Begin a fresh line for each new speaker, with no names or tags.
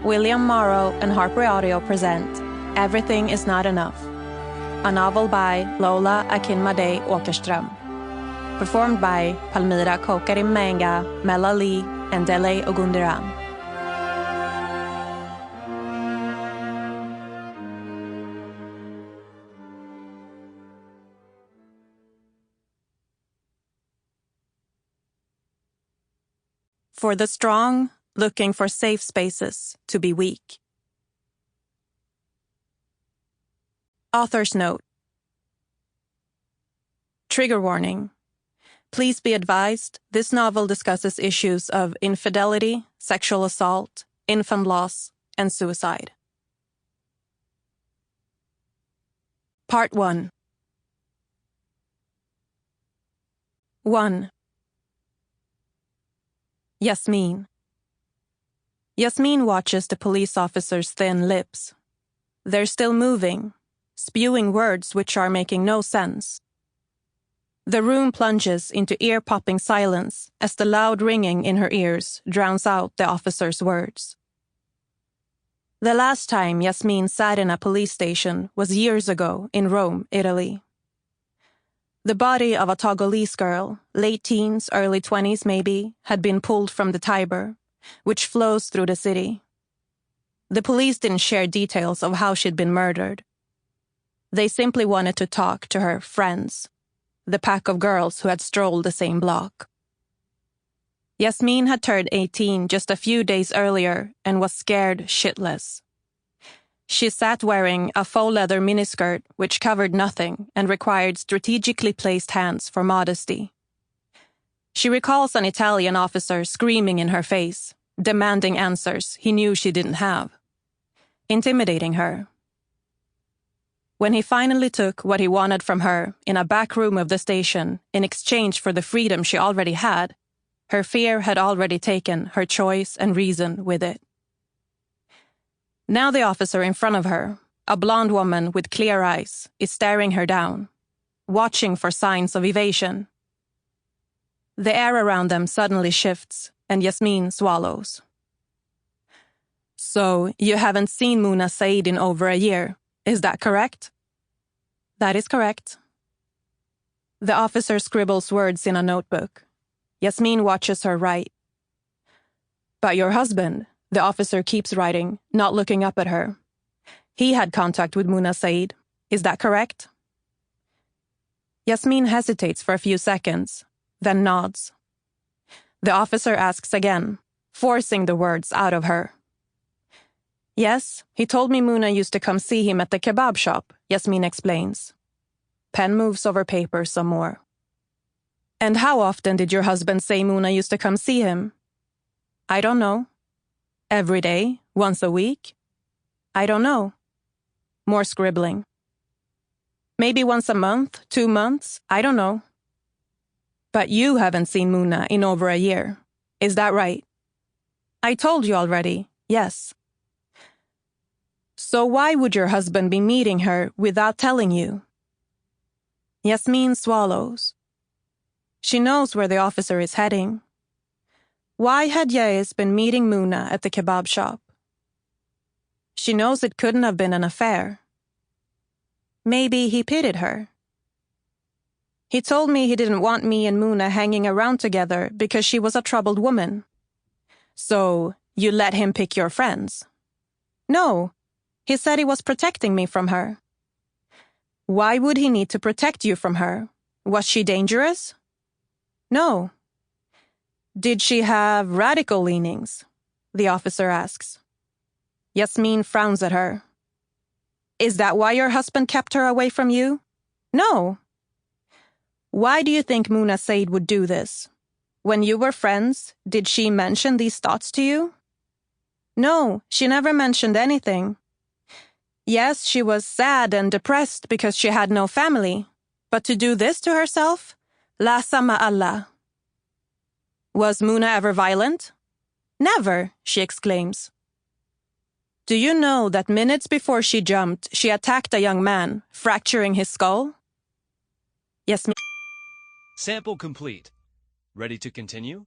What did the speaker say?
William Morrow and HarperAudio present Everything is Not Enough, a novel by Lolá Ákínmádé Åkerström. Performed by Palmira, Koukkari, Mbenga, Mela and Délé, Ogundiran. For the strong, looking for safe spaces to be weak. Author's note. Trigger warning. Please be advised, this novel discusses issues of infidelity, sexual assault, infant loss, and suicide. Part 1. 1. Yasmin. Yasmin watches the police officer's thin lips. They're still moving, spewing words which are making no sense. The room plunges into ear-popping silence as the loud ringing in her ears drowns out the officer's words. The last time Yasmin sat in a police station was years ago in Rome, Italy. The body of a Togolese girl, late teens, early 20s maybe, had been pulled from the Tiber, which flows through the city. The police didn't share details of how she'd been murdered. They simply wanted to talk to her friends, the pack of girls who had strolled the same block. Yasmin had turned 18 just a few days earlier and was scared shitless. She sat wearing a faux leather miniskirt which covered nothing and required strategically placed hands for modesty. She recalls an Italian officer screaming in her face, demanding answers he knew she didn't have, intimidating her. When he finally took what he wanted from her in a back room of the station in exchange for the freedom she already had, her fear had already taken her choice and reason with it. Now the officer in front of her, a blonde woman with clear eyes, is staring her down, watching for signs of evasion. The air around them suddenly shifts, and Yasmin swallows. So, you haven't seen Muna Said in over a year, is that correct? That is correct. The officer scribbles words in a notebook. Yasmin watches her write. But your husband, the officer keeps writing, not looking up at her. He had contact with Muna Said, is that correct? Yasmin hesitates for a few seconds, then nods. The officer asks again, forcing the words out of her. Yes, he told me Muna used to come see him at the kebab shop, Yasmin explains. Pen moves over paper some more. And how often did your husband say Muna used to come see him? I don't know. Every day? Once a week? I don't know. More scribbling. Maybe once a month, 2 months, I don't know. But you haven't seen Muna in over a year. Is that right? I told you already, yes. So why would your husband be meeting her without telling you? Yasmin swallows. She knows where the officer is heading. Why had Yais been meeting Muna at the kebab shop? She knows it couldn't have been an affair. Maybe he pitied her. He told me he didn't want me and Muna hanging around together because she was a troubled woman. So, you let him pick your friends? No, he said he was protecting me from her. Why would he need to protect you from her? Was she dangerous? No. Did she have radical leanings? The officer asks. Yasmin frowns at her. Is that why your husband kept her away from you? No. Why do you think Muna Said would do this? When you were friends, did she mention these thoughts to you? No, she never mentioned anything. Yes, she was sad and depressed because she had no family. But to do this to herself? La sama Allah. Was Muna ever violent? Never, she exclaims. Do you know that minutes before she jumped, she attacked a young man, fracturing his skull? Yes.
Sample complete. Ready to continue?